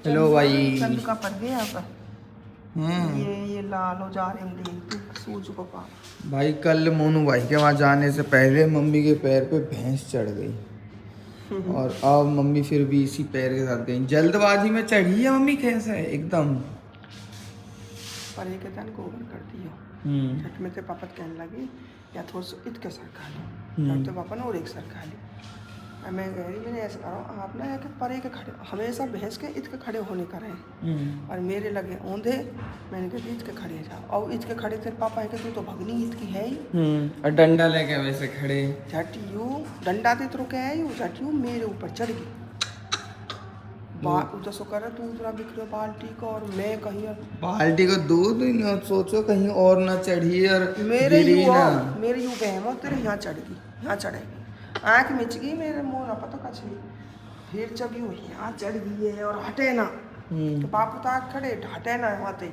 Hello भाई। चंद का पड़ गया अब। ये लाल हो जा रहे हैं देखते सूज को पा। भाई कल मोनू भाई के वहाँ जाने से पहले मम्मी के पैर पे भैंस चढ़ गई और अब मम्मी फिर भी इसी पैर के साथ गई। जल्दबाजी में चढ़ी है मम्मी, कैसे एकदम पर एक दिन गोबर कर दियो। झट में ते पापा कहने लगी या थोड़ा सा इत के सर खा लो, झट तो पापा ने और एक सर खा ली। अब मैं कह रही मैंने ऐसा करो आप ना कि परे के खड़े हमेशा भैंस के इत के खड़े होने का रहे और मेरे लगे औंधे। मैंने कहा इत के खड़े जाओ और इत के खड़े थे पापा है कि तू तो भगनी इत की है ही। और डंडा लेके वैसे खड़े झट यू डंडा दे तो क्या है यू झट यू मेरे ऊपर चढ़ गई। तो सो कर तू पूरा बिखरे बाल्टी को और मैं कहीं और बाल्टी को दूध ही ना सोचो कहीं और ना चढ़ी और मेरे गिरी यू ना। मेरे यू बहमो तेरे यहाँ चढ़ गई, यहाँ चढ़ेगी आँख मिच गई मेरे मुँह ना पता कछ नहीं। फिर जब यू यहाँ चढ़ गई है और हटे ना तो बापू ताक खड़े हटे ना वहाँ ते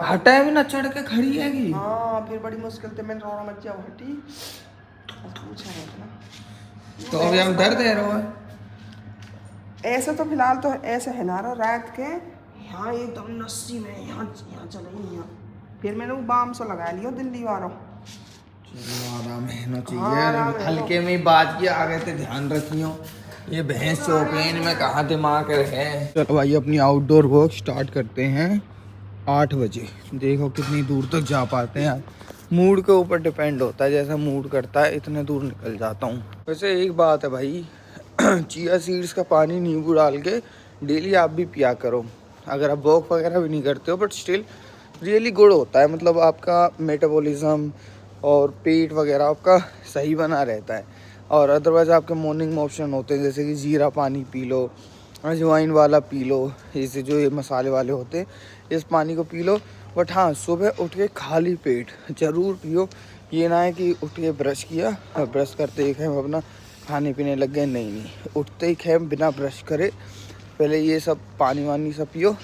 हटा भी ना चढ़ के खड़ी है कि हाँ फिर बड़ी मुश्किल से मैंने रोना मच जाओ हटी पूछा है ना। तो अभी हम डर दे रहे हो। ऐसे तो फिलहाल तो ऐसे है ना रात के यहाँ एकदम नस्सी में यहाँ यहाँ चले यहाँ। फिर मैंने वो बाम से लगा लिया दिल्ली वालों। चलो आराम रहना चाहिए। हाँ, आराम है हल्के में बात किया आगे से ध्यान रखियो। ये भैंस चौपेन में कहाँ दिमाग रहे। चलो भाई अपनी आउटडोर वॉक स्टार्ट करते हैं 8 बजे। देखो कितनी दूर तक जा पाते हैं यार। मूड के ऊपर डिपेंड होता है, जैसा मूड करता है इतने दूर निकल जाता हूँ। वैसे एक बात है भाई चिया सीड्स का पानी नींबू डाल के डेली आप भी पिया करो अगर आप वॉक वगैरह भी नहीं करते हो। बट स्टिल रियली गुड होता है, मतलब आपका मेटाबॉलिज्म और पेट वगैरह आपका सही बना रहता है। और अदरवाइज़ आपके मॉर्निंग में ऑप्शन होते हैं जैसे कि जीरा पानी पी लो, अजवाइन वाला पी लो, जैसे जो ये मसाले वाले होते हैं इस पानी को पी लो। बट हाँ सुबह उठ के खाली पेट ज़रूर पियो। ये ना है कि उठ के ब्रश किया और ब्रश करते ही हम अपना खाने पीने लग गए, नहीं उठते ही खेम बिना ब्रश करे पहले ये सब पानी वानी सब पियो।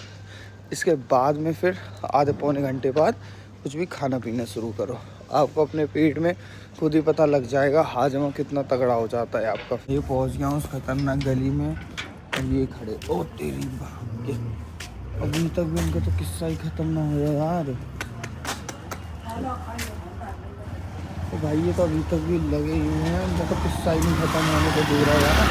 इसके बाद में फिर आधे पौने घंटे बाद कुछ भी खाना पीना शुरू करो। आपको अपने पेट में खुद ही पता लग जाएगा हाजमा कितना तगड़ा हो जाता है आपका। ये पहुंच गया हूँ उस खतरनाक गली में और ये खड़े ओ तेरी बाप के अभी तक भी उनका तो किस्सा ही ख़त्म ना हुआ यार। तो भाई ये तो अभी तक भी लगे हुए हैं, उनका तो किस्सा ही नहीं ख़त्म होने को दे रहा यार।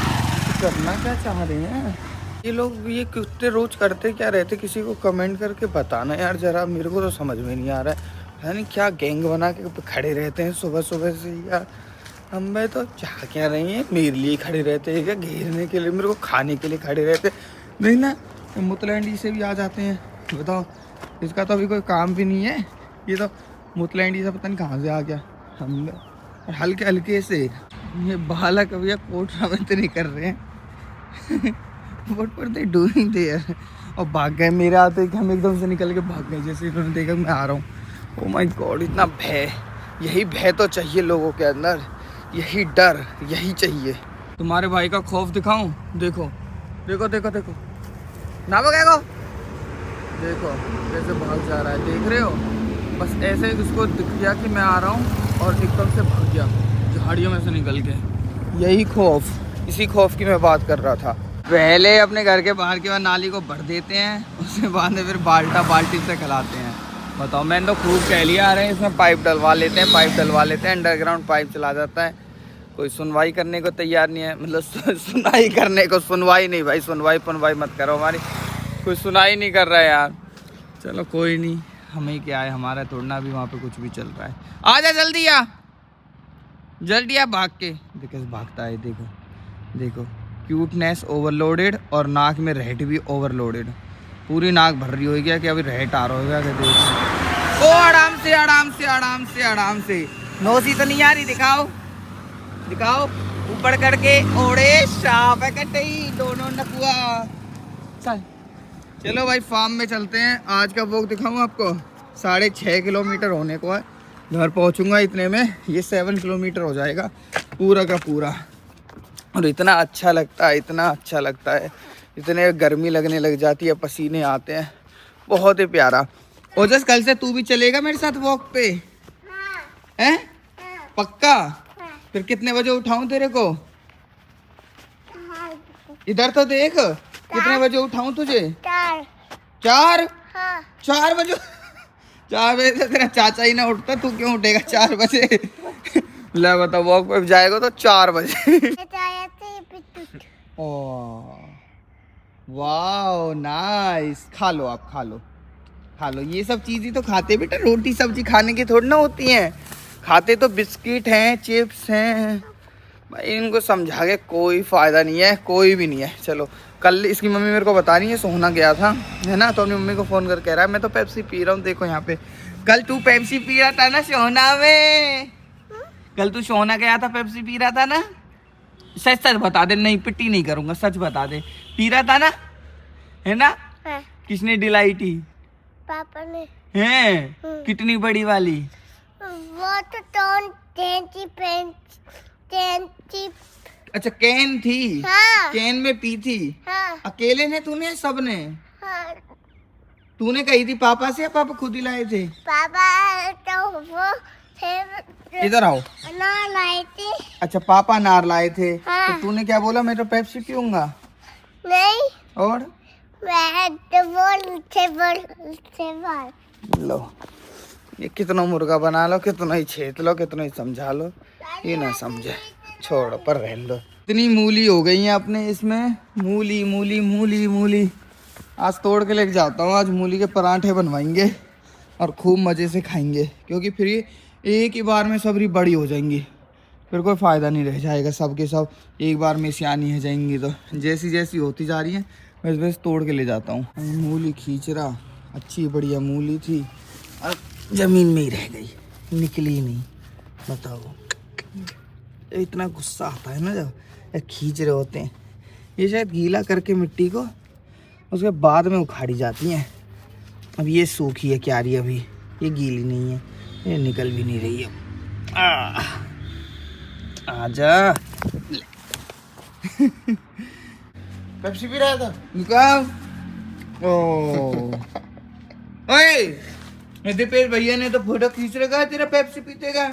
तो करना क्या चाह रहे हैं ये लोग, ये कुत्ते रोज़ करते क्या रहते, किसी को कमेंट करके बताना यार ज़रा। मेरे को तो समझ में नहीं आ रहा है नहीं क्या गैंग बना के खड़े रहते हैं सुबह सुबह से यार। हम तो चाह क्या रही हैं, मेरे लिए खड़े रहते हैं क्या, घेरने के लिए, मेरे को खाने के लिए खड़े रहते नहीं ना। मुतलैंडी से भी आ जाते हैं, बताओ इसका तो अभी कोई काम भी नहीं है। ये तो मुतलैंडी से पता नहीं कहाँ से आ गया। हम हल्के हल्के से ये बालक अभी कोट रामत नहीं कर रहे हैं वट पर दे डूइंग देयर और भाग गए। मेरे आते कि हम एकदम से निकल के भाग गए जैसे इन्होंने देखा मैं आ रहा हूँ। ओ माय गॉड इतना भय, यही भय तो चाहिए लोगों के अंदर, यही डर यही चाहिए। तुम्हारे भाई का खौफ दिखाऊं, देखो देखो देखो देखो ना बगेगा, देखो कैसे भाग जा रहा है, देख रहे हो। बस ऐसे ही उसको दिख गया कि मैं आ रहा हूँ और एकदम से भाग गया झाड़ियों में से निकल के। यही खौफ, इसी खौफ की मैं बात कर रहा था। पहले अपने घर के बाहर की बार नाली को भर देते हैं, उसके बाद में फिर बाल्टी से खिलाते हैं। बताओ मैंने तो खूब कह लिया आ रहे हैं इसमें पाइप डलवा लेते हैं, अंडरग्राउंड पाइप चला जाता है। कोई सुनवाई करने को तैयार नहीं है, मतलब सुनाई करने को, सुनवाई नहीं भाई, सुनवाई मत करो हमारी, कोई सुनाई नहीं कर रहा है यार। चलो कोई नहीं, हमें क्या है, हमारा तोड़ना भी वहाँ पे कुछ भी चल रहा है। आ जा जल्दी आ भाग के, देखो भागता है, देखो देखो क्यूटनेस ओवरलोडेड और नाक में रेट भी ओवरलोडेड, पूरी नाक भर रही होगी कि अभी रेट आ रहा होगा। देखो ओ आराम से नोसी तो नहीं आ रही, दिखाओ ऊपर करके। ओड़े शाप है कटे दोनों नकुआ। चलो भाई फार्म में चलते हैं। आज का वॉक दिखाऊं आपको, 6.5 किलोमीटर होने को है, घर पहुंचूंगा इतने में, ये 7 किलोमीटर हो जाएगा पूरा का पूरा। और इतना अच्छा लगता है, इतने गर्मी लगने लग जाती है, पसीने आते हैं, बहुत ही प्यारा। ओजस कल से तू भी चलेगा मेरे साथ वॉक पे? हैं? पक्का? फिर कितने बजे उठाऊं तेरे को? इधर तो देख, कितने बजे उठाऊं तुझे? 4। 4? हाँ 4 बजे? 4 बजे से तेरा चाचा ही ना उठता, तू क्यों उठेगा 4 बजे? ले बता, वॉक पे जाएगा तो 4 बजे। वाह नाइस, खा लो आप, खा लो खा लो। ये सब चीज़ें तो खाते बेटा, रोटी सब्जी खाने की थोड़ी ना होती हैं। खाते तो बिस्किट हैं, चिप्स हैं। भाई इनको समझा के कोई फ़ायदा नहीं है, कोई भी नहीं है। चलो, कल इसकी मम्मी मेरे को बता रही है, सोहना गया था है ना, तो अपनी मम्मी को फ़ोन कर कह रहा है मैं तो पेप्सी पी रहा हूँ। देखो यहाँ पे, कल तू पेप्सी पी रहा था ना सोहना में? कल तू सोहना गया था, पेप्सी पी रहा था ना? सच सच बता दे, नहीं पिट्टी नहीं करूँगा, सच बता दे, पी रहा था ना, है ना? हाँ। किसने दिलाई थी? पापा ने। हैं? कितनी बड़ी वाली? वो तो टेंची। अच्छा कैन थी। हाँ। कैन में पी थी। हाँ। अकेले ने तूने, सबने? हाँ। तूने कही थी पापा से या पापा खुद ही लाए थे? पापा तो वो थे, इधर आओ। ना लाए थे। अच्छा पापा नार लाए थे। हाँ। तो तूने क्या बोला, मैं तो पेप्सी पीऊंगा? नहीं, और मैं तो बोल। लो, ये कितना मुर्गा बना लो, कितना ही छेद लो, कितना ही समझा लो, ये ना समझे, छोड़ो पर रहने दो। इतनी मूली हो गई है अपने इसमें, मूली मूली मूली मूली। आज तोड़ के लेके जाता हूँ, आज मूली के पराठे बनवाएंगे और खूब मज़े से खाएंगे, क्योंकि फिर ये एक ही बार में सबरी बड़ी हो जाएंगी, फिर कोई फ़ायदा नहीं रह जाएगा। सब के सब एक बार में सियानी हो जाएंगी, तो जैसी जैसी होती जा रही हैं वैसे वैसे तोड़ के ले जाता हूँ। मूली खींच रहा, अच्छी बढ़िया मूली थी और ज़मीन में ही रह गई, निकली नहीं। बताओ, इतना गुस्सा आता है ना जब ये खींच रहे होते हैं। ये शायद गीला करके मिट्टी को उसके बाद में उखाड़ी जाती हैं। अब ये सूखी है क्यारी, अभी ये गीली नहीं है, ये निकल भी नहीं रही है। आजा। पेप्सी पी रहा था, निकाल। ओ ओए, दीपेश भैया ने तो फोटो खींच रखा है तेरा पेप्सी पीते का।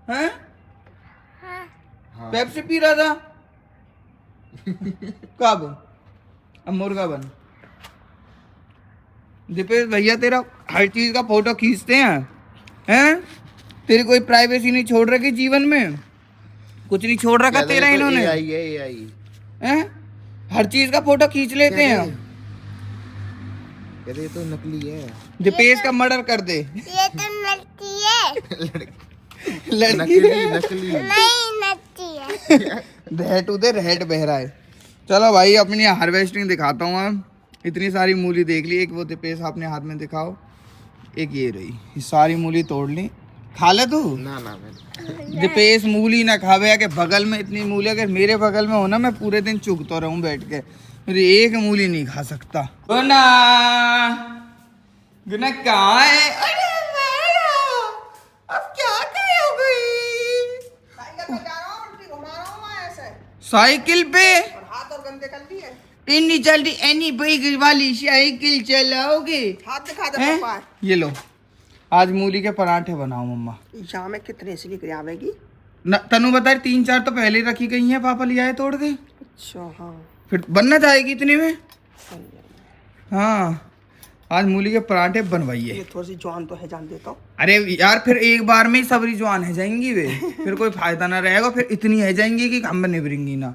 हैं? हाँ। पेप्सी पी रहा था कब? अब मुर्गा बन। दीपेश भैया तेरा हर चीज का फोटो खींचते हैं? तेरी कोई प्राइवेसी नहीं छोड़ रखी जीवन में, कुछ नहीं छोड़ रखा तेरा इन्होंने। हैं? हर चीज का फोटो खींच लेते हैं। ये तो नकली है। दीपेश का मर्डर कर दे। ये तो नकली है। लड़की नकली नहीं नकली है। रेट उधर रेट बह रहा है। चलो भाई, अपनी हार्वेस्टिंग दिखाता हूँ। अब इतनी सारी मूली देख ली, एक वो दीपेश अपने हाथ में दिखाओ, एक ये रही, ये सारी मूली तोड़ ली। खा ले तू ना मैं दीपेश, मूली ना खावे के बगल में इतनी मूली, अगर मेरे बगल में हो ना, मैं पूरे दिन चुगता रहूं बैठ के, मेरी एक मूली नहीं खा सकता। गुना गुना कहाँ है? अरे अब क्या करोगे? साइकिल पे हाथ और गंदे कर दिए। इतनी जल्दी एनी बाइक वाली साइकिल चलाओगे? हाथ दिखा दे हैं? पापा। ये लो, आज मूली के पराठे बनाओ मम्मा। यहाँ में कितने से लेकर आवेगी? तनु बता, 3-4 तो पहले ही रखी गई हैं, पापा ले आए तोड़ के। अच्छा हाँ, फिर बनना जाएगी इतने में। सही है। हाँ, आज मूली के पराठे बनवाइए। ये थोड़ी सी जवान तो है, जान देता हूँ। अरे यार, फिर एक बार में ही सबरी जवान है जाएंगी वे, फिर कोई फायदा ना रहेगा, फिर इतनी है जाएंगी कि हम निभरेंगी ना।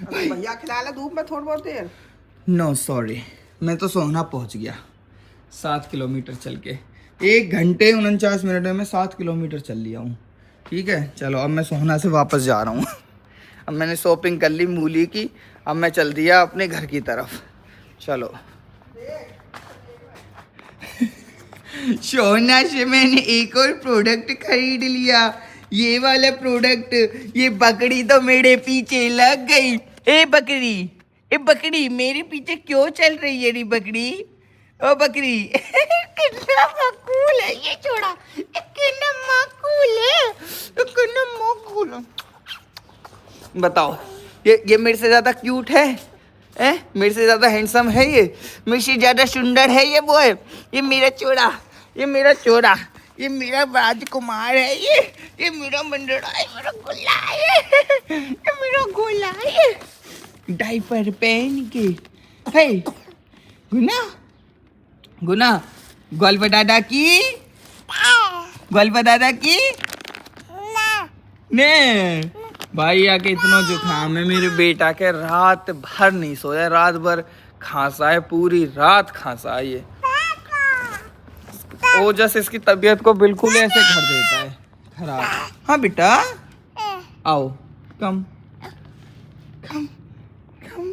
भैया खिला ले धूप में थोड़ी बहुत देर। नो सॉरी, मैं तो सोहना पहुंच गया 7 किलोमीटर चल के, 1 घंटे 49 मिनट में मैं 7 किलोमीटर चल लिया हूँ। ठीक है, चलो अब मैं सोहना से वापस जा रहा हूँ। अब मैंने शॉपिंग कर ली मूली की, अब मैं चल दिया अपने घर की तरफ। चलो। सोहना से मैंने एक और प्रोडक्ट खरीद लिया, ये वाला प्रोडक्ट। ये बकरी तो मेरे पीछे लग गई। ए बकरी मेरे पीछे क्यों चल रही है रे बकरी? ओ बकरी कितना मकूल है ये छोड़ा, कितना मकूल है, कितना मकूल है। बताओ, ये मेरे से ज्यादा क्यूट है? मेरे से ज्यादा हैंडसम है ये? मेरे से ज्यादा सुंदर है ये बॉय? ये मेरा चोड़ा, ये मेरा चोड़ा, ये मेरा राजकुमार है, ये मेरा मंडरा है, मेरा गोला है, ये मेरा गोला है। डायपर पहन के। हे गुना गुना, गोलपा दादा की, गोलपा दादा की ने। भाई आके इतना जुकाम है मेरे बेटा के, रात भर नहीं सोया, रात भर खांसा है, पूरी रात खांसा है ये। वो जैसे इसकी तबीयत को बिल्कुल ऐसे कर देता है खराब। हाँ बेटा आओ, कम कम कम।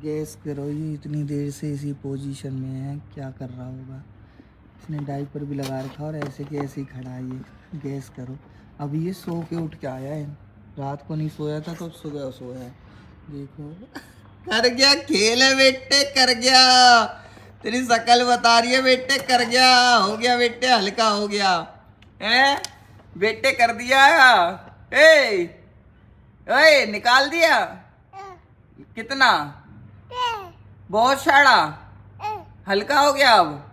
गैस करो, ये इतनी देर से इसी पोजीशन में है, क्या कर रहा होगा। इसने डायपर भी लगा रखा और ऐसे के ऐसे ही खड़ा है ये। गैस करो, अभी ये सो के उठ के आया है, रात को नहीं सोया था तो सुबह सोया है। देखो कर गया, खेल है बेटे, कर गया। तेरी शकल बता रही है बेटे, कर गया, हो गया बेटे, हल्का हो गया है बेटे, कर दिया। ए ओए निकाल दिया कितना, बहुत सारा, हल्का हो गया अब।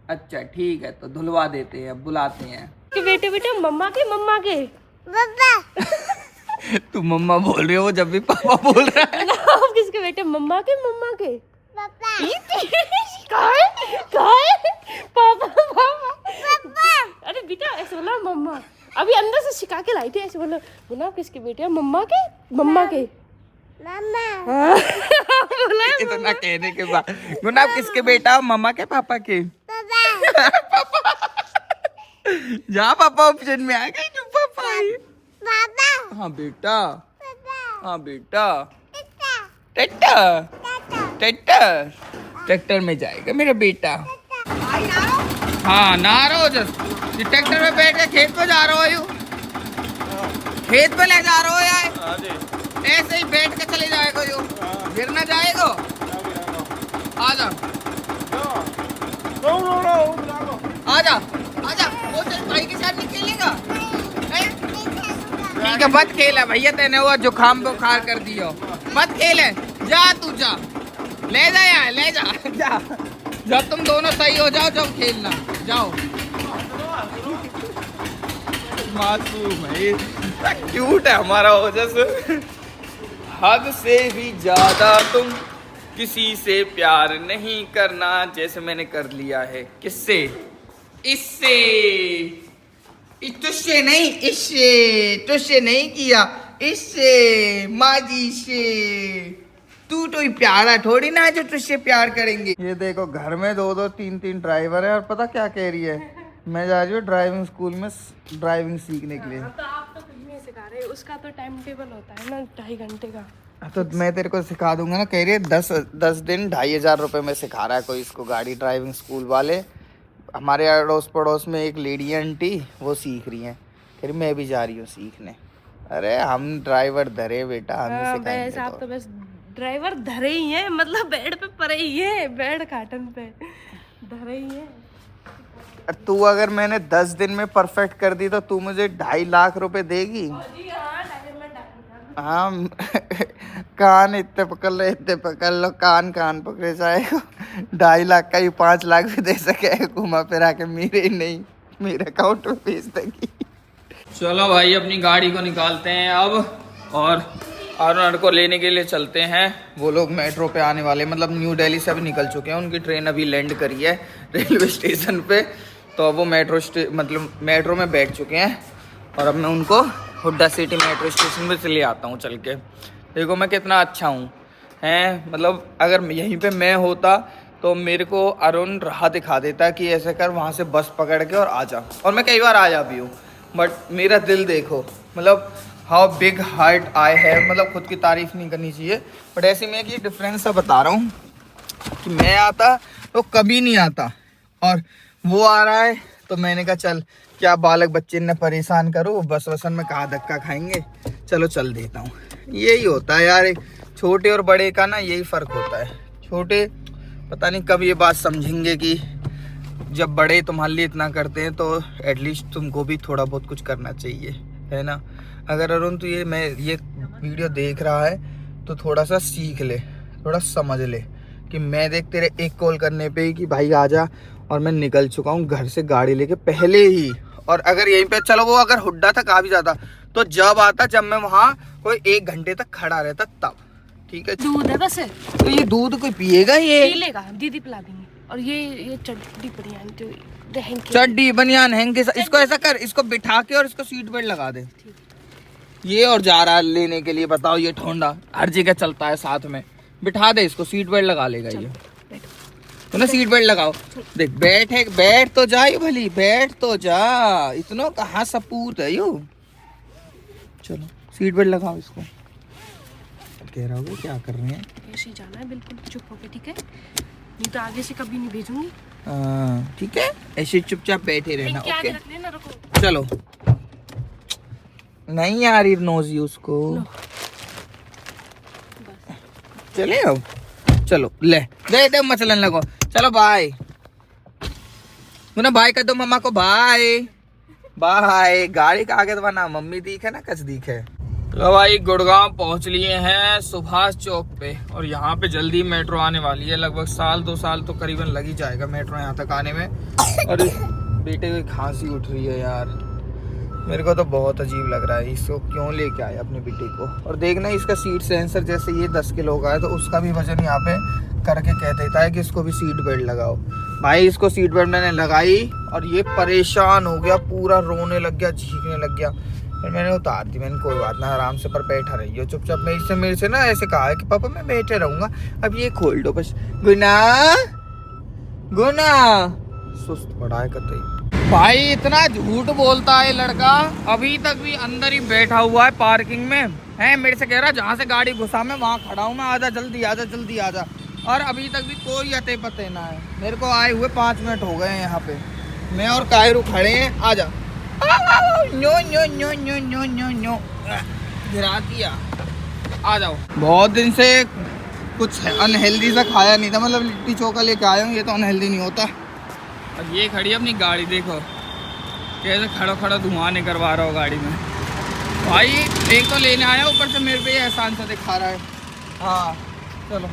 अच्छा ठीक है, तो धुलवा देते हैं, अब बुलाते हैं कि बेटे बेटे मम्मा के पापा। तू मम्मा बोल रही हो जब भी पापा बोल रहा है। आप किसके बेटे, मम्मा के पापा। पापा पापा। अरे बेटा ऐसे बोला मम्मा, अभी अंदर से सिखा के लाई थी, ऐसे बोलो गुना किसके बेटे, मम्मा के हाँ। बोला इतना कहने के बाद गुना किसके बेटा, मम्मा के पापा के। पापा जहाँ पापा ऑप्शन में आ गई तो पापा ही। हाँ बेटा, हाँ बेटा, ट्रैक्टर ट्रैक्टर ट्रैक्टर में जाएगा मेरा बेटा। हाँ ना रहो, जस्ट ट्रैक्टर में बैठ के खेत में जा रहे हो, खेत में ले जा रहे हो यार, ऐसे ही बैठ के चले जाएगा, यो गिर ना जाएगा। आजा आजा आजा, वो चल भाई के साथ नहीं खेलेगा। ठीक है मत खेला भैया, तेने हुआ जुकाम बुखार कर दियो, मत खेले, जा तू जा, ले जा यार, ले जा जा, जब तुम दोनों सही हो जाओ जब खेलना जाओ। मासूम है, क्यूट है हमारा ओजस, हद से भी ज्यादा तुम किसी से प्यार नहीं करना, जैसे मैंने कर लिया है। किससे, इससे, तुझसे नहीं, इससे, तुझसे नहीं किया, इससे, माजी से। तू तो ही प्यारा थोड़ी ना है जो तुझसे प्यार करेंगे। ये देखो घर में 2-2 3-3 ड्राइवर है, और पता क्या कह रही है, मैं जा रही हूँ ड्राइविंग स्कूल में ड्राइविंग सीखने के लिए। तो आप तो कुछ नहीं सिखा रहे, उसका तो टाइम टेबल होता है ना 2.5 घंटे का। तो मैं तेरे को सिखा दूंगा ना, कह रही है 10 दिन 2,500 रुपये में सिखा रहा है कोई इसको गाड़ी, ड्राइविंग स्कूल वाले। हमारे अड़ोस पड़ोस में एक लेडी आंटी वो सीख रही हैं, कह रही मैं भी जा रही हूँ सीखने। अरे हम ड्राइवर धरे बेटा, हम ही सिखाएंगे। आप तो बस ड्राइवर धरे ही है, मतलब बेड पे पड़े ही है, बेड काटन पे धरे ही है। तू अगर मैंने 10 दिन में परफेक्ट कर दी तो तू मुझे 2.5 लाख रुपए देगी। हाँ कान इतने पकड़ लो, इतने पकड़ लो, कान कान पकड़े जाएगा। 2.5 लाख का ही 5 लाख भी दे सके, घुमा फिरा के मेरे ही नहीं, मेरे अकाउंट में भेज देगी। चलो भाई अपनी गाड़ी को निकालते हैं अब, और अरुण को लेने के लिए चलते हैं। वो लोग मेट्रो पे आने वाले, मतलब न्यू दिल्ली से अभी निकल चुके हैं, उनकी ट्रेन अभी लैंड करी है रेलवे स्टेशन पे, तो अब वो मतलब मेट्रो में बैठ चुके हैं, और अब मैं उनको हुड्डा सिटी मेट्रो स्टेशन पे से ले आता हूँ चल के। देखो मैं कितना अच्छा हूँ हैं, मतलब अगर यहीं पे मैं होता तो मेरे को अरुण राह दिखा देता कि ऐसे कर, वहाँ से बस पकड़ के और आ जा, और मैं कई बार आया भी हूँ। बट मेरा दिल देखो, मतलब हाउ बिग हार्ट आई है, मतलब खुद की तारीफ नहीं करनी चाहिए, बट ऐसे में कि डिफरेंस सा बता रहा हूँ कि मैं आता तो कभी नहीं आता, और वो आ रहा है तो मैंने कहा चल क्या बालक बच्चे ने परेशान करो, बस वसन में कहाँ धक्का खाएंगे, चलो चल देता हूँ। यही होता है यार, एक छोटे और बड़े का ना यही फ़र्क होता है। छोटे पता नहीं कब ये बात समझेंगे कि जब बड़े तुम्हारे लिए इतना करते हैं तो एटलीस्ट तुमको भी थोड़ा बहुत कुछ करना चाहिए, है ना। अगर अरुण तो ये वीडियो देख रहा है तो थोड़ा सा सीख ले, थोड़ा समझ ले कि मैं देख तेरे एक कॉल करने पे ही कि भाई आ जा, और मैं निकल चुका हूँ घर से गाड़ी लेके पहले ही। और अगर यहीं पे चलो वो अगर हुड्डा तक आ भी जाता तो जब आता जब मैं वहाँ कोई 1 घंटे तक खड़ा रहता तब, ठीक है। दूध है बस, तो ये दूध कोई पिएगा ये? पी लेगा, दीदी पिला देंगे। और ये चड्डी बढ़िया जो रहन के चड्डी बनियान हैंग के साथ इसको ऐसा कर, इसको बिठा के और इसको सीट बेल्ट लगा दे। ये और जा रहा है लेने के लिए, बताओ ये ठोंडा हर जगह चलता है साथ में, बिठा दे इसको, सीट बेल्ट लगा लेगा ये। तो ना सीट बेल्ट लगाओ, देख बैठ तो जा, भली बैठ तो जा, इतना कहाँ सपूत है यो। चलो सीट बेल्ट लगाओ इसको। कह रहा होगा क्या कर रहे हैं? ऐसे ही जाना है बिल्कुल चुप होके, ठीक है? नहीं तो आगे से कभी नहीं भेजूंगी। ठीक है, ऐसे चुपचाप बैठे रहना। क्या ओके रख लेना, रुको। चलो। नहीं यार नोजी उसको चले अब, चलो ले दे मचलन लगो। चलो बाय, बाय कर दो मम्मा को, बाय बाय। गाड़ी का आगे तो बना मम्मी दिखे ना कच दिखे। तो भाई गुड़गांव पहुंच लिए हैं सुभाष चौक पे, और यहाँ पे जल्दी मेट्रो आने वाली है। लगभग 2 साल तो करीबन लग ही जाएगा मेट्रो यहाँ तक आने में। और बेटे की खांसी उठ रही है यार, मेरे को तो बहुत अजीब लग रहा है। इसको क्यों लेके आए अपने बेटे को? और देखना इसका सीट सेंसर, जैसे ये 10 किलो का है तो उसका भी वजन यहाँ पे करके कह देता है कि इसको भी सीट बेल्ट लगाओ। भाई इसको सीट बेल्ट मैंने लगाई और ये परेशान हो गया, पूरा रोने लग गया, चीखने लग गया। फिर मैंने उतार दी, मैंने कहा कोई बात ना, आराम से पर बैठा रही हो चुपचाप। मेरे से ना ऐसे कहा है कि पापा मैं बैठे रहूंगा, अब ये खोल दो बस। गुना सुस्त पड़ा है कतई। भाई इतना झूठ बोलता है लड़का, अभी तक भी अंदर ही बैठा हुआ है पार्किंग में है। मेरे से कह रहा जहाँ से गाड़ी घुसा मैं वहाँ खड़ा हूँ मैं, आजा जल्दी आजा जल्दी आजा। और अभी तक भी कोई अते पते ना है। मेरे को आए हुए 5 मिनट हो गए हैं यहाँ पे, मैं और कायरू खड़े हैं। आजा no no no no no no no गिरा दिया, आ जाओ। बहुत दिन से कुछ अनहेल्दी सा खाया नहीं था, मतलब लिट्टी चोखा लेके आया हूँ, ये तो अनहेल्दी नहीं होता। अब ये खड़ी अपनी गाड़ी देखो कैसे खड़ा धुआं नहीं करवा रहा हो गाड़ी में। भाई एक तो लेने आया, ऊपर से मेरे पे ये एहसान सा दिखा रहा है। हाँ चलो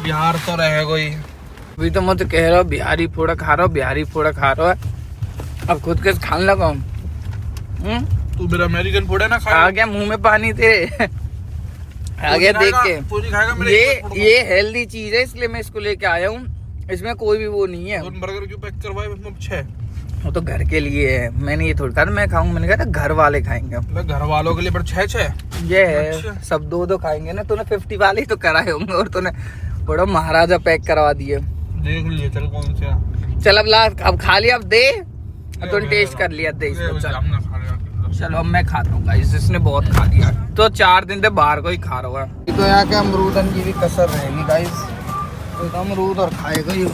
बिहार तो रहे कोई। अभी तो मत कह रहा बिहारी फोड़ा खा रहा हो, बिहारी फोड़ा खा रहा है, अब खुद के खाने लगा। तू मेरा अमेरिकन फूड है ना, खा। आ गया मुंह में पानी तेरे आ गया देख के। ये हेल्दी चीज है इसलिए मैं इसको लेके आया हूँ, इसमें कोई भी वो नहीं है। बर्गर क्यों पैक करवाए? 6 वो तो घर के लिए है, मैंने ये थोड़ा कहा मैं खाऊंगा, मैंने कहा था घर वाले खाएंगे। घर वालों के लिए पर 6 ये है सब 2 खाएंगे ना। तूने 50 वाले ही तो कराए होंगे और तूने बड़ा महाराजा पैक करवा दिए। देख लिए चल कौन सा। चल अब ला, अब खा लिया, अब दे, अब तूने टेस्ट कर लिया, दे इसको। चलो अब मैं खाता हूँ गाइस, इसने बहुत खा लिया, तो 4 दिन से बाहर को ही खा रहा है। तो यहाँ के अमरूदन की भी कसर रहेगी गाइस, तो अमरूद और खाएगा ये।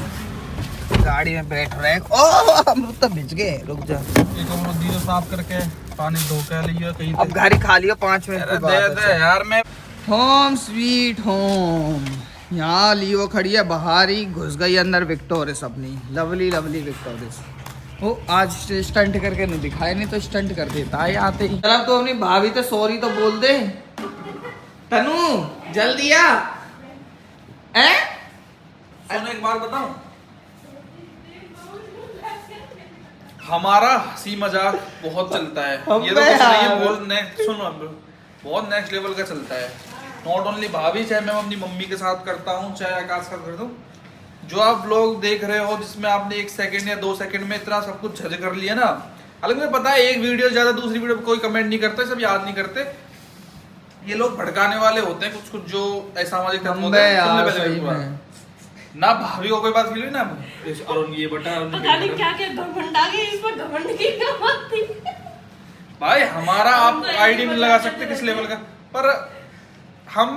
गाड़ी में बैठ रहे हैं, ओ अमरूद तो भिज गए, रुक जा। एक अमरूद दियो साफ करके, पानी धो के लियो कहीं। अब गाड़ी खा लियो 5 मिनट के बाद। दे यार मैं होम स्वीट होम। यहाँ लियो खड़ी है, बाहर ही घुस गई अंदर विक्टोरिस अपनी, लवली विक्टोरिस। वो आज स्टंट करके नहीं दिखाया, नहीं तो स्टंट कर देता है आते ही। चल तो अपनी भाभी तो सॉरी तो बोल दे। तनु जल्दी आ। सुनो एक बात बताऊं, हमारा हंसी मजाक बहुत चलता है। ये तो कुछ नहीं है, बहुत नेक्स्ट लेवल का चलता है। नॉट ओनली भाभी, चाहे मैं अपनी मम्मी के साथ करता हूँ, चाहे आकाश का कर दूं। जो आप लोग देख रहे हो जिसमें आपने 1 सेकंड या 2 सेकंड में इतना सब कुछ झज कर लिया ना, हालांकि मुझे पता है एक वीडियो ज्यादा दूसरी वीडियो कोई कमेंट नहीं करते, सब याद नहीं करते। ये लोग भड़काने वाले होते हैं कुछ जो असामाजिक तत्व होते हैं। ना भाभी को कोई बात फील हुई ना, अरुण ये बटा पता नहीं क्या घमंड आ गई, इसमें घमंड की क्या बात थी। भाई हमारा आप आईडी में लगा सकते किस लेवल का, पर हम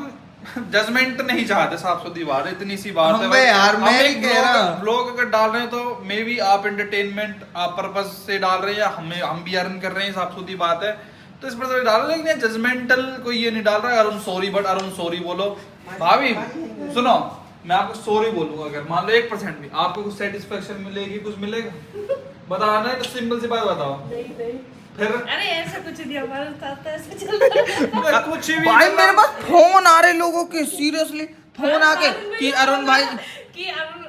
जजमेंट नहीं चाहते, साफ सुथरी बात है, इतनी सी बात है यार। मैं भी कह रहा हूं ब्लॉग अगर डाल रहे हैं तो मे बी आप एंटरटेनमेंट आप पर्पस से डाल रहे हैं, या हम भी अर्न कर रहे हैं, साफ सुथरी बात है, तो इस पर तो डाल रहे हैं। लेकिन जजमेंटल कोई ये नहीं डाल रहा है Arun sorry, but Arun sorry बोलो। भाभी सुनो, मैं आपको सॉरी बोलूंगा अगर मान लो 1% भी आपको कुछ सेटिस्फेक्शन मिलेगी, कुछ मिलेगा, बताना है तो सिंपल सी बात बताओ। नहीं फिर अरे ऐसा कुछ नहीं, हमारे साथ ऐसे चलता है। कुछ भी भाई मेरे पास फोन आ रहे लोगों के, सीरियसली फोन आके कि अरुण भाई कि अरुण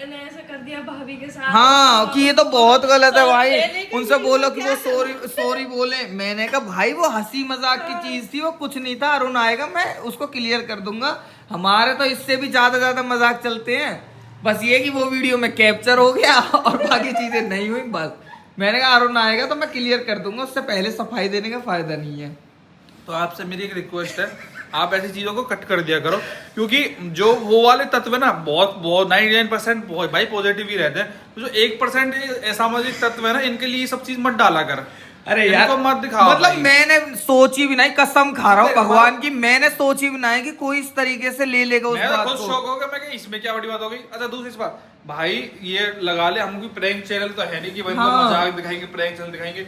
ने ऐसा कर दिया, दिया भाभी के साथ। हाँ कि ये तो बहुत गलत है भाई, लेकिन उनसे बोलो कि वो सॉरी बोले। मैंने कहा भाई वो हंसी मजाक की चीज थी, वो कुछ नहीं था। अरुण आएगा मैं उसको क्लियर कर दूंगा। हमारे तो इससे भी ज्यादा मजाक चलते हैं। बस ये कि वो वीडियो में कैप्चर हो गया और बाकी चीजें नहीं हुई। बस मैंने कहा अरुण आएगा तो मैं क्लियर कर दूंगा, उससे पहले सफाई देने का फायदा नहीं है। तो आपसे मेरी एक रिक्वेस्ट है, आप ऐसी चीजों को कट कर दिया करो, क्योंकि जो वो वाले तत्व है ना बहुत 99% भाई पॉजिटिव ही रहते हैं। तो जो 1% असामाजिक तत्व है ना, इनके लिए ये सब चीज मत डाला कर। अरे यार इनको मत दिखाओ मतलब भाई। मैंने सोची भी नहीं, कसम खा रहा हूँ अरे भगवान की, मैंने सोची भी नहीं कि कोई इस तरीके से ले लेगा उस मैं तो बात खुद को। शौक हो गया, मैं कहा इसमें क्या बड़ी बात हो गई। अच्छा दूसरी बात भाई, ये लगा ले, हम कोई प्रैंक चैनल तो है नहीं कि भाई हाँ। मजाक दिखाएंगे, प्रैंक चैनल दिखाएंगे।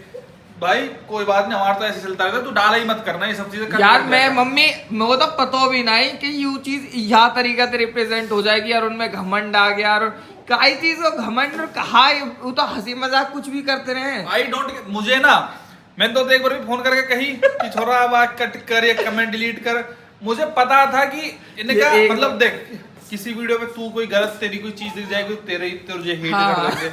भाई कोई बात नहीं, हमारा तो ऐसे चलता रहता है, तू डाला ही मत करना ये सब चीजें। यार मैं मम्मी मेरे तो पता भी नहीं कि ये चीज यह तरीका से रिप्रेजेंट हो जाएगी और उनमें घमंड आ गया। और कई चीज को घमंड और कहा, वो तो हंसी मजाक कुछ भी करते रहे। आई डोंट, मुझे ना, मैंने तो एक बार भी फोन करके कही कि छोरा अब कट कर या कमेंट डिलीट कर। मुझे पता था कि इनका मतलब देख, किसी वीडियो में तू कोई गलत तेरी कोई चीज दिख जाएगी, तेरे हेट हाँ। कर देंगे।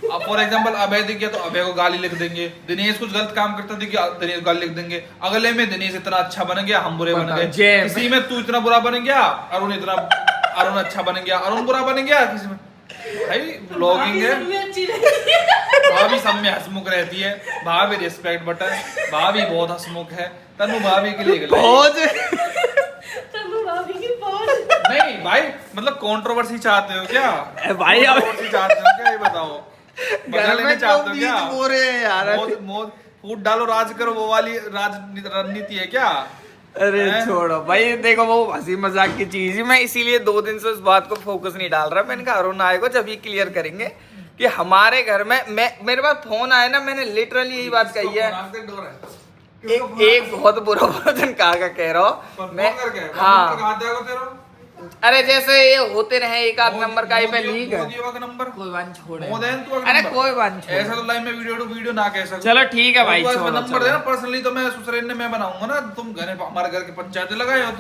अब फॉर एग्जांपल अभय दिख गया तो अभय को गाली लिख देंगे, दिनेश कुछ गलत काम करता दिख गया दिनेश गाली लिख देंगे, अगले में दिनेश इतना अच्छा बन गया हम बुरे बन गए, किसी में तू इतना बुरा बन गया, अरुण अच्छा बन गया, अरुण बुरा बन गया, किसी में भाई ब्लॉगिंग है। भाभी सब में हंसमुख रहती है, भाभी रिस्पेक्ट बटन, भाभी बहुत हंसमुख है। तनु भाभी के लिए तनु भाभी की पहुंच। नहीं भाई, मतलब कंट्रोवर्सी चाहते हो क्या भाई अब कंट्रोवर्सी चाहते हो क्या, ये बताओ। बदल लेने चाहते हो क्या? बोल रहे हैं यार। मोद फूट डालो राज करो, वो वाली रणनीति है क्या? अरे छोड़ो भाई, देखो वो हंसी मजाक की चीज ही, मैं इसीलिए 2 दिन से उस बात को फोकस नहीं डाल रहा। मैंने कहा अरुण आएगा जब ये क्लियर करेंगे कि हमारे घर में मेरे पास फोन आया ना, मैंने लिटरली यही बात कही है। एक बहुत बुरा वचन कह रहा हूँ मैं। हाँ अरे जैसे ये होते रहे एक आध नंबर का पे लीक है, कोई बात छोड़े, अरे कोई बात छोड़े, ऐसा तो लाइव में वीडियो ना कह सकते। चलो ठीक है भाई, नंबर देना पर्सनली, तो मैं ससुरेन में बनाऊंगा ना। तुम घने हमारे घर के पंचायत लगाए हो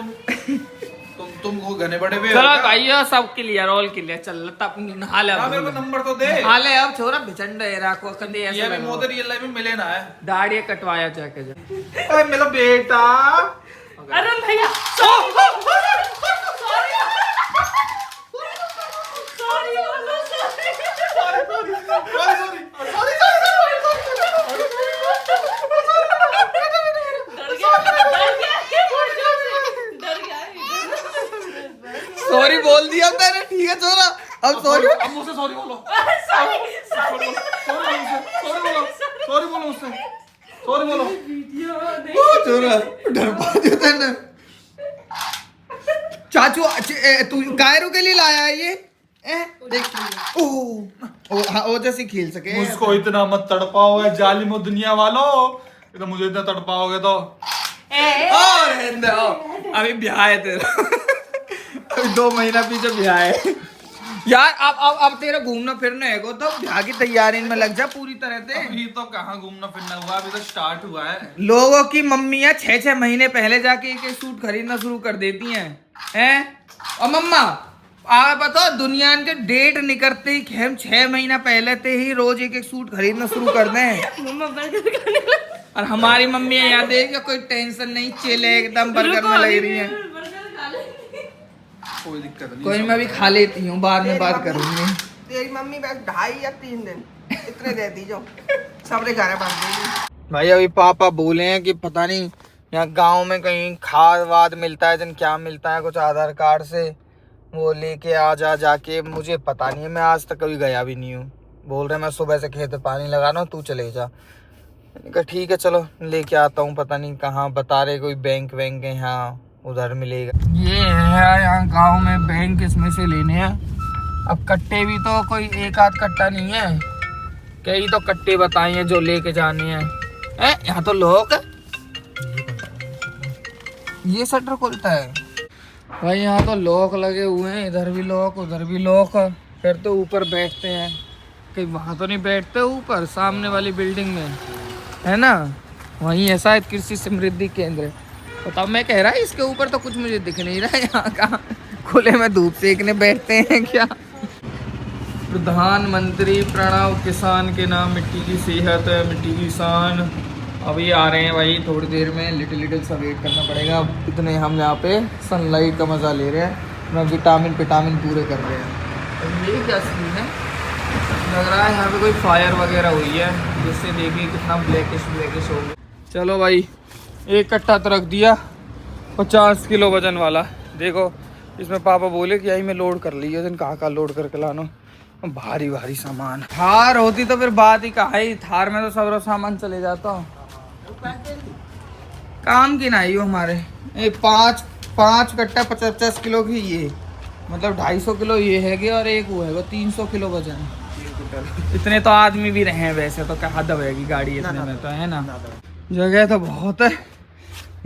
तुम घने बड़े हुए। चलो भाई सब क्लियर, ऑल क्लियर। चल तब नहा ले, मेरे को नंबर तो दे। नहा ले अब छोरा, भिचंड राखो कंधे ऐसे ये भी मोदर रियल लाइफ में मिले ना है, दाढ़ी कटवाया जाके जा। ओए मेरा बेटा अरुण भैया सॉरी बोल दिया मैंने, ठीक है छोरा अब सॉरी। अब मुझसे सॉरी बोलो, सॉरी बोलो छोरा डर पाते ना। चाचू तू गायरों के लिए लाया है ये? देख ओ जैसे खेल सके। मुझको इतना मत तड़पाओगे जालिम दुनिया वालों, तो मुझे इतना तड़पाओगे तो अभी ब्याह है तेरा, अभी 2 महीना पीछे ब्याह है यार। अब तेरा घूमना फिरना है तो ब्याह की तैयारी में लग जा पूरी तरह से। अभी तो कहाँ घूमना फिरना हुआ, अभी तो स्टार्ट हुआ है। लोगों की मम्मियाँ 6-6 महीने पहले जाके एक सूट खरीदना शुरू कर देती हैं और मम्मा आप बताओ, दुनिया के डेट निकलते ही हम 6 महीना पहले से ही रोज एक सूट खरीदना शुरू कर दें। मम्मा बर्गर खाने लगी। और हमारी मम्मी यहाँ देख कोई टेंशन नहीं, चले एकदम बर्गर में लग रही है। कोई दिक्कत नहीं, कोई मैं भी खा लेती हूँ, बाद में बात करूंगी। तेरी मम्मी बस 2.5 या 3 दिन इतने देती जो सबरे घर बांध देगी। भाई अभी पापा बोले हैं कि पता नहीं यहाँ गांव में कहीं खाद वाद मिलता है, जन क्या मिलता है कुछ आधार कार्ड से, वो लेके आ जाके। मुझे पता नहीं है, मैं आज तक कभी गया भी नहीं हूँ। बोल रहे मैं सुबह से खेत पानी लगा रहा हूँ, तू चले जा। मैंने कहा ठीक है चलो लेके आता हूँ। पता नहीं कहाँ बता रहे, कोई बैंक वैंक है यहाँ, उधर मिलेगा। ये है यहाँ गांव में बैंक, इसमें से लेने हैं। अब कट्टे भी तो कोई एक आध कट्टा नहीं है, कई तो कट्टे बताए हैं जो लेके जाने हैं। यहाँ तो लोग, ये शटर खुलता है भाई, यहाँ तो लॉक लगे हुए हैं, इधर भी लॉक उधर भी लॉक। फिर तो ऊपर बैठते हैं, कहीं वहाँ तो नहीं बैठते ऊपर सामने वाली बिल्डिंग में है ना, वहीं ऐसा है कृषि समृद्धि केंद्र। बताओ मैं कह रहा है इसके ऊपर तो कुछ मुझे दिख नहीं रहा है। यहाँ कहाँ खुले में धूप सेकने बैठते हैं क्या? प्रधानमंत्री प्रणव किसान के नाम, मिट्टी की सेहत, मिट्टी की शान। अभी आ रहे हैं भाई थोड़ी देर में, लिटिल सा वेट करना पड़ेगा। इतने हम यहाँ पे सनलाइट का मज़ा ले रहे हैं, अपना विटामिन पूरे कर रहे हैं। और ये क्या सीन है, लग रहा है यहाँ पे कोई फायर वगैरह हुई है, जिससे देखिए कितना ब्लैकिश हो गया। चलो भाई, एक कट्टा तो रख दिया 50 किलो वजन वाला। देखो इसमें पापा बोले कि यही में लोड कर लीजिए, दिन कहाँ लोड करके लानो, भारी सामान। थार होती तो फिर बात ही कहा है, थार में तो सब सामान चले जाता। काम की नहीं हो हमारे, एक पाँच कट्टा 50 किलो की, ये मतलब 250 किलो ये है, और एक वो है 300 किलो वजन। इतने तो आदमी भी रहे हैं वैसे तो, कहाँ दबेगी गाड़ी इतने में तो, है ना। जगह तो बहुत है।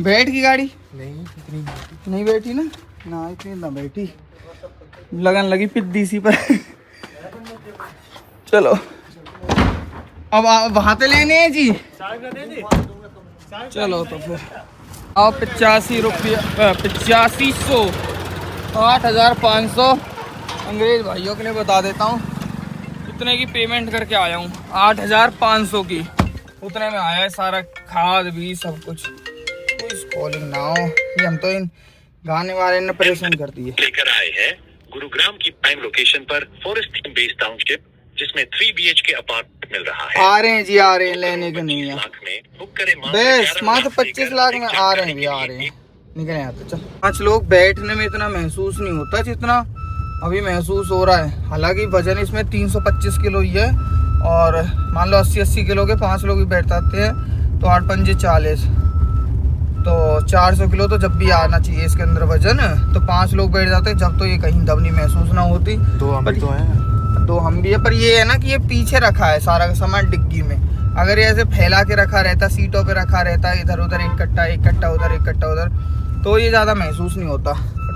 बैठ की गाड़ी नहीं बैठी ना इतनी ना बैठी, लगन लगी पिद्दी सी पर। चलो अब वहां पे लेने हैं जी, चलो तो फिर आओ। 85 रुपया 8500 8500 अंग्रेज भाइयों के लिए बता देता हूँ, इतने की पेमेंट करके आया हूँ। 8500 की, उतने में आया है सारा, खाद भी सब कुछ। कॉलिंग नाउ, ये हम तो इन गाने वाले ने परेशान कर दिए। लेकर आए हैं गुरुग्राम की प्राइम लोकेशन पर फॉरेस्ट थीम बेस्ड टाउनशिप, जिसमें 3 BHK अपार्टमेंट मिल रहा है। आ रहे हैं जी, आ रहे हैं, लेने के नहीं है। बुक करें मात्र 25 लाख में आ रहे हैं भी, आ रहे हैं, निकले आते। चल 5 लोग बैठने में इतना महसूस नहीं होता जितना अभी महसूस हो रहा है। हालांकि वजन इसमें 325 किलो ही है, और मान लो 80 किलो के 5 लोग भी बैठ जाते हैं तो 8 पंजे 40, तो 400 किलो तो जब भी आना चाहिए इसके अंदर वजन। तो 5 लोग बैठ जाते हैं जब, तो ये कहीं दबनी महसूस ना होती। दो हम भी है, पर ये है ना कि ये पीछे रखा है सारा का सामान डिग्गी में। अगर ये ऐसे फैला के रखा रहता, सीटों पे रखा रहता, इधर उधर एक कट्टा उधर एक कट्टा उधर, तो ये ज़्यादा महसूस नहीं होता।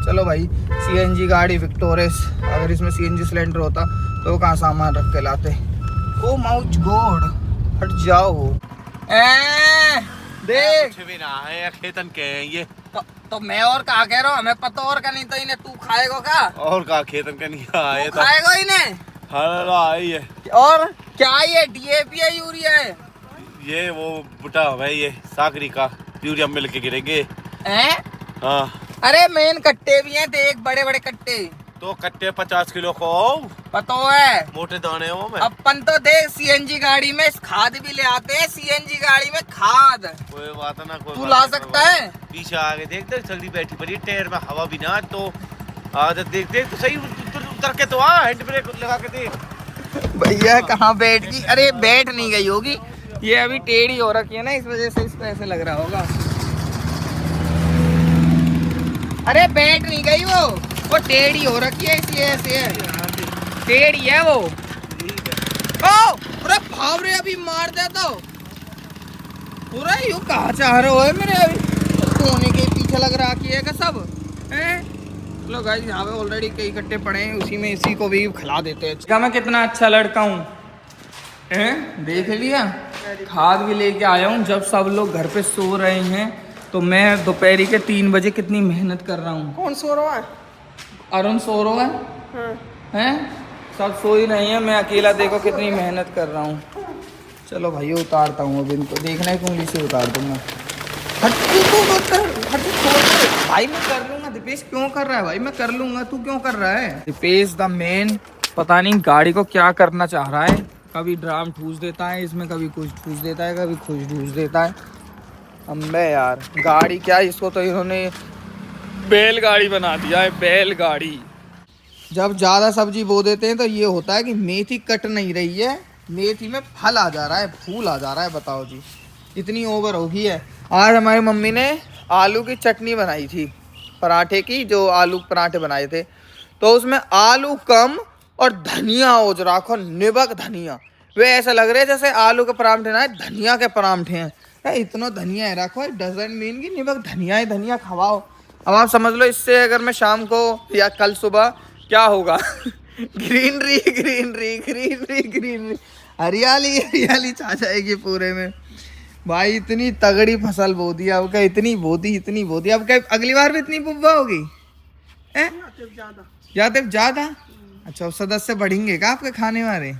चलो भाई, CNG गाड़ी विक्टोरियस, अगर इसमें CNG सिलेंडर होता तो कहाँ सामान रख के लाते। ओ माउच गॉड, हट जाओ। देख भी ना है खेतन के ये तो मैं और कहा कह रहा हूँ, हमें पता और का नहीं तो इन्हें तू खाएगा का, और का खेतन का नहीं आए तो खाएगा इन्हें। है और क्या ये DAP है, यूरिया है? ये वो बुटा है, ये साकरी का यूरिया मिल के गिरेंगे। हाँ, अरे मेन कट्टे भी हैं, देख बड़े बड़े कट्टे, तो कट्टे 50 किलो को पता है, मोटे दाने हो में। अपन तो देख CNG गाड़ी में खाद भी ले आते हैं, CNG गाड़ी में खाद। कोई बात ना, कोई तू ला सकता है? पीछे आगे देख देख, जल्दी बैठी पड़ी टायर में हवा भी ना, तो आदत देख देख तो सही उतर के तो आ, हैंड ब्रेक लगा के देख। भैया कहाँ बैठ गई? अरे बैठ नहीं गई होगी, ये अभी टेढ़ी हो रखी है ना, इस वजह से इसको ऐसे लग रहा होगा। अरे बैठ नहीं गई वो टेढ़ी हो रखी है इसलिए ऐसे है, टेढ़ी है वो। ओ अरे भाव रे, अभी मार दे तो पूरा यूं कहाँ चाह रहे हो मेरे, अभी सोने के पीछे लग रहा कि है का सब हैं। चलो गाइस, यहाँ पे ऑलरेडी कई कट्टे पड़े हैं, उसी में इसी को भी खिला देते हैं। क्या मैं कितना अच्छा लड़का हूँ, देख लिया। खाद भी लेके आया हूँ, जब सब लोग घर पे सो रहे हैं तो मैं दोपहर के 3 बजे कितनी मेहनत कर रहा हूँ। कौन सो रहा है? अरुण सो रहा है, हैं? सब सो ही नहीं है, मैं अकेला देखो कितनी मेहनत कर रहा हूँ। चलो भाई उतारता हूँ, अब इनको देखना है, उंगली से उतार दूंगा। भाई मैं कर लूंगा। दीपेश क्यों कर रहा है भाई? मैं कर लूंगा, तू क्यों कर रहा है? दीपेश द मेन पता नहीं गाड़ी को क्या करना चाह रहा है, कभी ड्राम ठूस देता है इसमें, कभी कुछ ठूस देता है, कभी कुछ ठूस देता है। अम्बे यार, गाड़ी क्या, इसको तो इन्होंने बैलगाड़ी बना दिया है, बैलगाड़ी। जब ज़्यादा सब्जी बो देते हैं तो ये होता है कि मेथी कट नहीं रही है, मेथी में फल आ जा रहा है, फूल आ जा रहा है। बताओ जी, इतनी ओवर हो गई है। आज हमारी मम्मी ने आलू की चटनी बनाई थी, पराठे की, जो आलू पराठे बनाए थे, तो उसमें आलू कम और धनिया हो राखो, निबक धनिया। वे ऐसा लग रहा है जैसे आलू के पराठे ना धनिया के पराठे हैं। इतना धनिया है रखो, डजन मीन की निबक धनिया है, धनिया खवाओ। अब आप समझ लो, इससे अगर मैं शाम को या कल सुबह क्या होगा ग्रीनरी ग्रीनरी ग्रीनरी ग्रीनरी, हरियाली हरियाली छा जाएगी पूरे में भाई। इतनी तगड़ी फसल बो दी, अब क्या इतनी बो दी, अब क्या अगली बार भी इतनी बुब्बा होगी? या तो ज्यादा अच्छा, सदस्य बढ़ेंगे क्या आपके खाने वाले?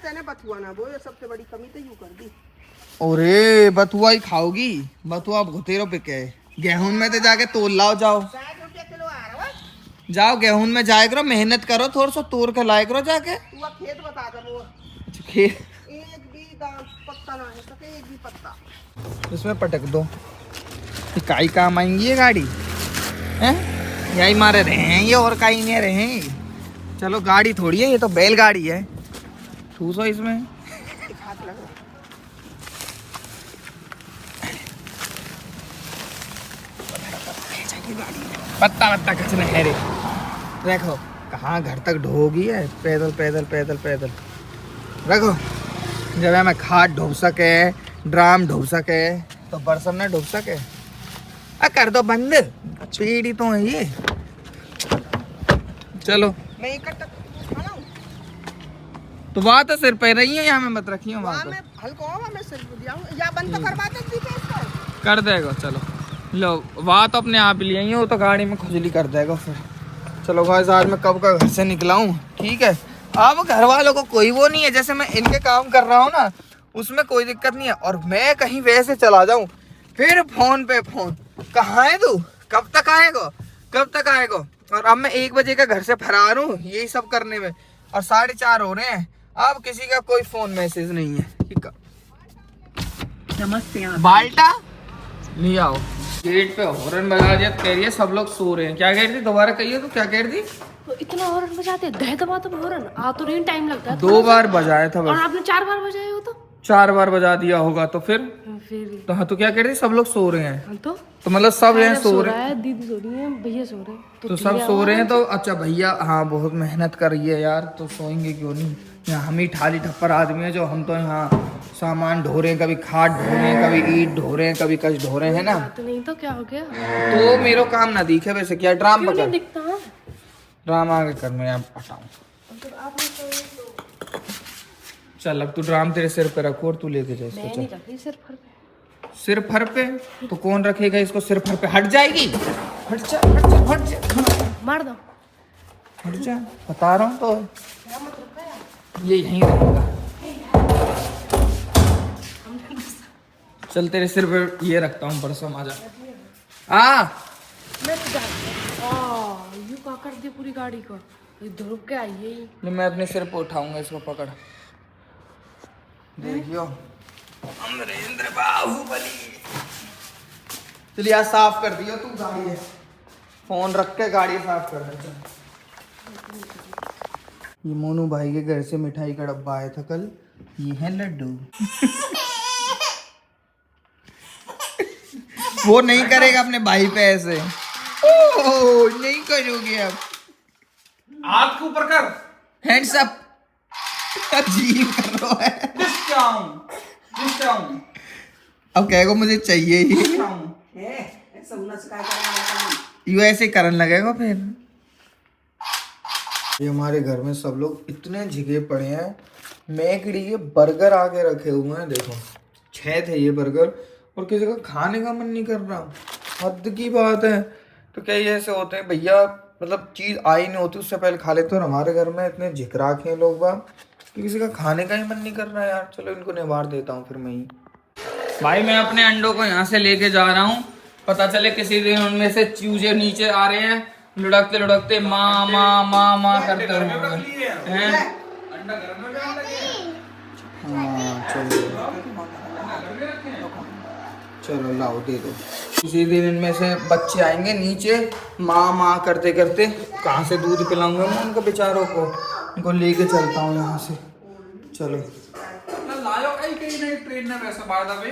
तेने बथुआ ना वो सबसे बड़ी कमी तो यूं कर दी। अरे बथुआ ही खाओगी? बथुआ भुतेरो पे क्या है? गेहूं में तो जाके तोड़ लाओ, जाओ 60 रुपया किलो आ रहा है। जाओ गेहूं में जाया करो, मेहनत करो, थोड़ा सा तोड़ के लाया करो जाके। तू अब खेत बता कर वो अच्छा, खेत एक भी पत्ता ना है सके, एक भी पत्ता। इसमें पटक दो। काई काम आएंगी ये गाड़ी हैं? यही मारे रहे हैं ये, और कहीं नहीं रहे हैं। चलो गाड़ी थोड़ी है ये, तो बैलगाड़ी है। ठूसो इसमें। एक हाथ लगा पत्ता वत्ता कुछ नहीं है रे। देखो कहाँ घर तक ढोगी है, पैदल पैदल पैदल पैदल। रखो जब मैं खाद ढो सके, ड्राम ढो सके, तो बरसम ना ढो सके। कर दो बंद, पीड़ी तो है ये। चलो मैं इकट्ठा खाना तो वहाँ तो सिर पे रही है, यहाँ में मत रखी है। वहाँ मैं हल्का हुआ मैं सिर्फ दिया हूं या बंद तो करवा दे ठीक है इसको। कर देगा। चलो लो, वहाँ तो अपने आप ही लिए, वो तो गाड़ी में खुजली कर देगा फिर। चलो गाइस, आज मैं कब का घर से निकला हूँ, ठीक है। अब घर वालों को कोई वो नहीं है, जैसे मैं इनके काम कर रहा हूँ ना, उसमें कोई दिक्कत नहीं है। और मैं कहीं वैसे चला जाऊँ, फिर फोन पे फोन, कहाँ है तू, कब तक आएगा, कब तक आएगा। और अब मैं 1 बजे का घर से फरार हूँ यही सब करने में, और 4:30 हो रहे हैं। अब किसी का कोई फोन मैसेज नहीं है। ठीक है, नमस्ते बाल्टा ले आओ। गेट पे हॉर्न बजा दिया, कह रही है सब लोग सो रहे हैं। क्या कह रही थी, दोबारा कहिए तो, क्या कह रही थी? तो इतना हॉर्न बजाते दह दबा तो हॉर्न आ तो नहीं, टाइम लगता है। 2 बार बजाया था और बस। आपने 4 बार बजाए हो तो 4 बार बजा दिया होगा तो फिर फिर हाँ, तो क्या कह रही थी, सब लोग सो रहे हैं। तो मतलब सब यहाँ सो रहे हैं। है, दीदी सो रही है, भैया सो रहे हैं, तो सब सो रहे हैं तो अच्छा भैया, हाँ बहुत मेहनत कर रही है यार, तो सोएंगे क्यों नहीं। यहाँ हम ही ठाली ठप्पर आदमी है जो, हम तो यहाँ सामान ढो रहे हैं, कभी खाद ढो रहे हैं, कभी ईट ढो रहे हैं, कभी कच ढो रहे हैं ना। तो नहीं तो क्या हो गया, तो मेरा काम ना दिखे वैसे, क्या ड्राम क्यों नहीं पकड़, दिखता। ड्राम आगे कर, मैं यहाँ हटाऊँ। चल अब तू ड्राम तेरे सिर पे रखो और तू लेके जा इसको। मैं चल नहीं रखी सिर फर पे। सिर फर पे तो कौन रखेगा इसको, सिर फर पे हट जाएगी। हट जा हट जा हट जा, मार दो। हट जा, बता रहा हूँ तो ये यहीं रहेगा। चल तेरे सिर पे ये रखता हूँ, परसों आ जा। मैं तो जा यू का कर दी पूरी गाड़ी को, ये धुरुक के आई है। ले मैं अपने सिर पे उठाऊंगा इसको, पकड़। देखियो अमरेंद्र बाहुबली। चलिए आज साफ कर दियो तू गाड़ी है, फोन रख के गाड़ी साफ कर दे। ये मोनू भाई के घर से मिठाई का डब्बा आया था कल, ये है लड्डू। वो नहीं करेगा अपने भाई पे ऐसे, ओह नहीं करोगे अब। हाथ के ऊपर कर, हैंड्स अप। अजीब कर रहा है। This down. अब कहेगा मुझे चाहिए ही, यू ऐसे करने लगेगा फिर। ये हमारे घर में सब लोग इतने झिगे पड़े हैं, मैकडी के बर्गर आके रखे हुए हैं। देखो 6 थे ये बर्गर, और किसी का खाने का मन नहीं कर रहा। हद की बात है। तो क्या ये ऐसे होते हैं भैया, मतलब चीज़ आई नहीं होती उससे पहले खा लेते। और हमारे घर में इतने झिकराक हैं लोग बाग कि किसी का खाने का ही मन नहीं कर रहा यार। चलो इनको निवार देता हूँ फिर मैं ही। भाई मैं अपने अंडों को यहाँ से लेके जा रहा हूँ, पता चले किसी दिन उनमें से चूजे नीचे आ रहे हैं, लुढ़कते लुढ़कते माँ माँ माँ माँ करते हुए हैं। हाँ चलो चलो लाओ दे दो। किसी दिन इनमें से बच्चे आएंगे नीचे माँ माँ करते करते, कहाँ से दूध पिलाऊंगा मैं उनको बेचारों को। इनको लेके चलता हूँ यहाँ से। चलो लायो कहीं नहीं ट्रेन में वैसे बाय द वे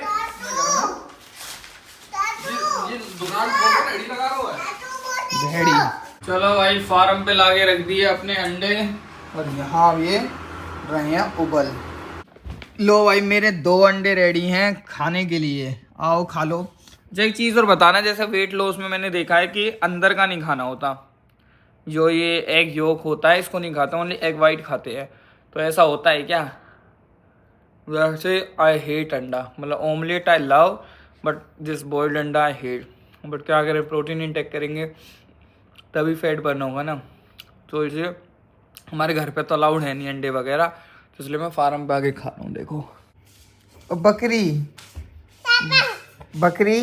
ये दुकान पर रेडी लगा रहा है रेडी। चलो भाई फार्म पे लाके रख दिए अपने अंडे, और यहाँ ये रहे हैं उबल। लो भाई मेरे 2 अंडे रेडी हैं खाने के लिए, आओ खा लो। जो एक चीज़ और बताना, जैसे वेट लॉस में मैंने देखा है कि अंदर का नहीं खाना होता, जो ये एग योक होता है इसको नहीं खाता, ओनली एग वाइट खाते हैं। तो ऐसा होता है क्या? वैसे आई हेट अंडा, मतलब omelette I love, but this boiled अंडा आई हेट। बट क्या करें, प्रोटीन इंटेक करेंगे तभी फैट बर्न होगा ना, तो इसलिए हमारे घर पे तो अलाउड है नहीं अंडे वगैरह, तो इसलिए मैं फार्म पे आके खा रहा हूँ। देखो बकरी बकरी